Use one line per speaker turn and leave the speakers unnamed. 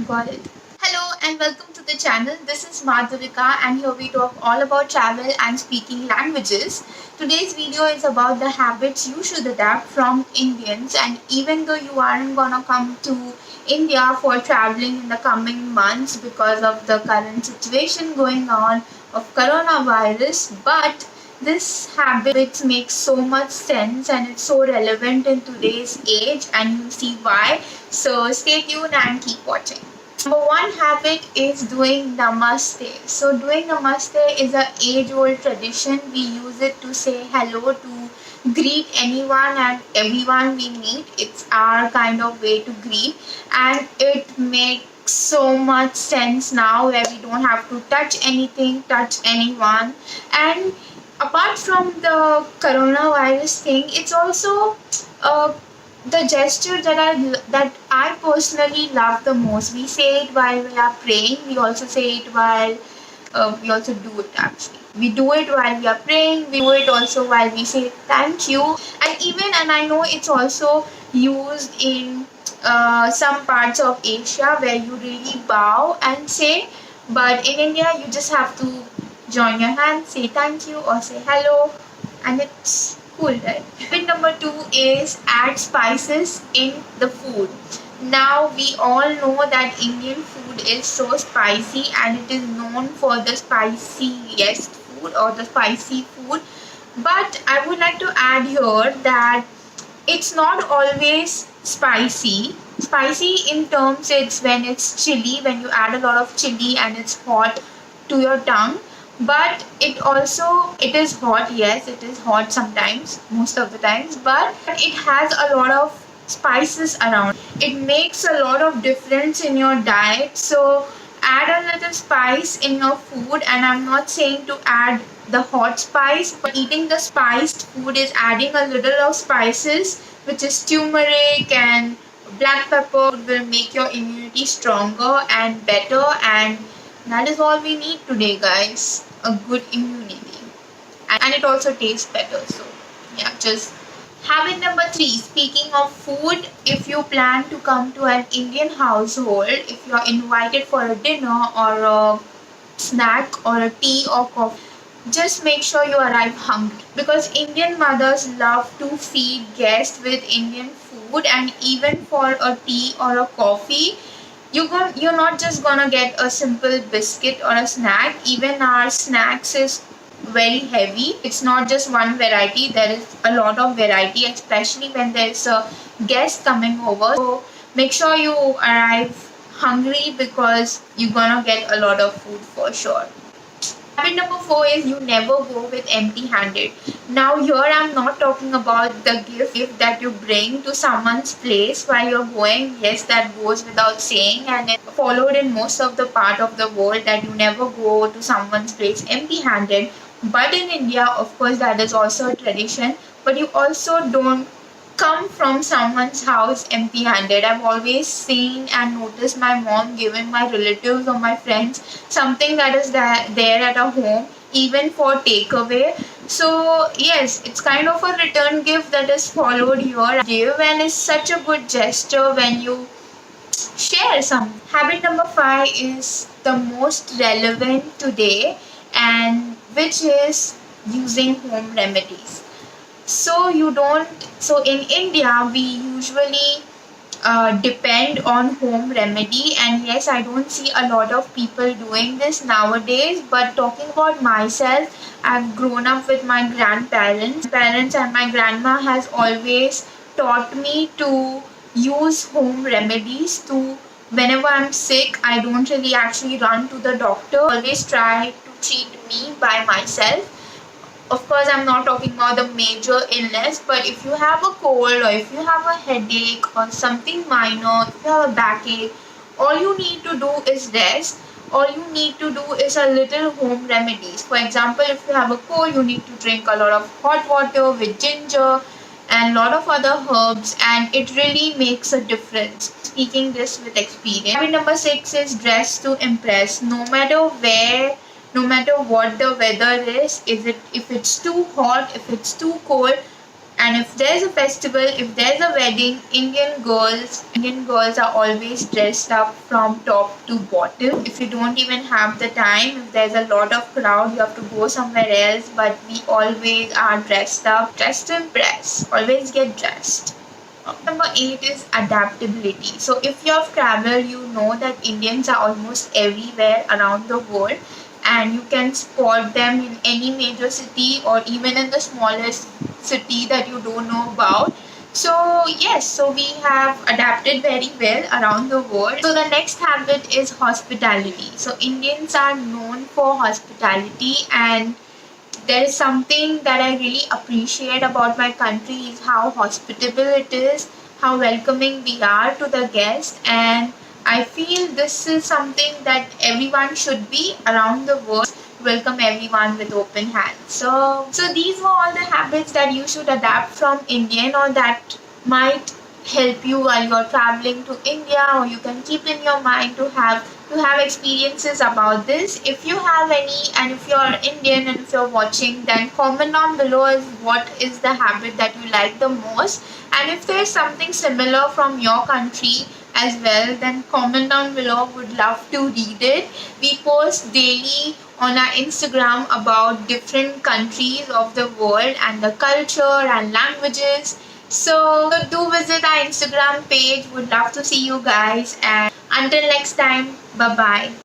Got it. Hello and welcome to the channel. This is Madhurika and here we talk all about travel and speaking languages. Today's video is about the habits you should adapt from Indians, and even though you aren't gonna come to India for traveling in the coming months because of the current situation going on of coronavirus, but this habit makes so much sense and it's so relevant in today's age, and you'll see why. So stay tuned and keep watching. Number one habit is doing namaste. So doing namaste is a age-old tradition. We use it to say hello, to greet anyone and everyone we meet. It's our kind of way to greet, and it makes so much sense now where we don't have to touch anything, touch anyone. And apart from the coronavirus thing, it's also the gesture that I personally love the most. We say it while we are praying. We also say it while we also do it actually. We do it while we are praying. We do it also while we say thank you. And I know it's also used in some parts of Asia where you really bow and say. But in India, you just have to join your hands, say thank you or say hello, and it's cool, right? Habit number two is add spices in the food. Now we all know that Indian food is so spicy and it is known for the spiciest food or the spicy food. But I would like to add here that it's not always spicy. Spicy in terms it's when it's chili, when you add a lot of chili and it's hot to your tongue. But it is hot, yes, it is hot sometimes, most of the times, but it has a lot of spices around. It makes a lot of difference in your diet. So add a little spice in your food, and I'm not saying to add the hot spice, but eating the spiced food is adding a little of spices, which is turmeric and black pepper, will make your immunity stronger and better, and that is all we need today, guys. A good immunity. And it also tastes better. So, yeah, just habit number three. Speaking of food, if you plan to come to an Indian household, if you're invited for a dinner or a snack or a tea or coffee, just make sure you arrive hungry, because Indian mothers love to feed guests with Indian food. And even for a tea or a coffee, you're not just gonna get a simple biscuit or a snack. Even our snacks is very heavy. It's not just one variety, there is a lot of variety, especially when there's a guest coming over. So make sure you arrive hungry, because you're gonna get a lot of food for sure. Habit number four is you never go with empty handed. Now, here I'm not talking about the gift that you bring to someone's place while you're going. Yes, that goes without saying, and it's followed in most of the part of the world that you never go to someone's place empty handed. But in India, of course, that is also a tradition. But you also don't come from someone's house empty handed. I've always seen and noticed my mom giving my relatives or my friends something that is there at a home, even for takeaway. So, yes, it's kind of a return gift that is followed here. Give, and is such a good gesture when you share some. Habit number five is the most relevant today, and which is using home remedies. So in India we usually depend on home remedy, and yes, I don't see a lot of people doing this nowadays. But talking about myself, I've grown up with my grandparents and my grandma has always taught me to use home remedies. To whenever I'm sick, I don't really actually run to the doctor. I always try to treat me by myself. Of course, I'm not talking about the major illness, but if you have a cold or if you have a headache or something minor, if you have a backache, all you need to do is rest. All you need to do is a little home remedies. For example, if you have a cold, you need to drink a lot of hot water with ginger and a lot of other herbs, and it really makes a difference. Speaking this with experience. Habit number six is dress to impress. No matter where, no matter what the weather is, if it's too hot, if it's too cold, And if there's a festival, if there's a wedding, Indian girls are always dressed up from top to bottom. If you don't even have the time, if there's a lot of crowd, you have to go somewhere else, but we always are dressed up, dressed to impress, always get dressed. Number 8 is adaptability. So if you have traveled, you know that Indians are almost everywhere around the world, and you can spot them in any major city or even in the smallest city that you don't know about. So yes, so we have adapted very well around the world. So the next habit is hospitality. So Indians are known for hospitality, and there is something that I really appreciate about my country is how hospitable it is, how welcoming we are to the guests, and I feel this is something that everyone should be around the world. Welcome everyone with open hands. So these were all the habits that you should adapt from Indian, or that might help you while you're traveling to India, or you can keep in your mind to have experiences about this. If you have any, and if you're Indian and if you're watching, then comment down below is what is the habit that you like the most. And if there's something similar from your country as well, then comment down below. Would love to read it. We post daily on our Instagram about different countries of the world and the culture and languages. So do visit our Instagram page. Would love to see you guys, and until next time, bye bye.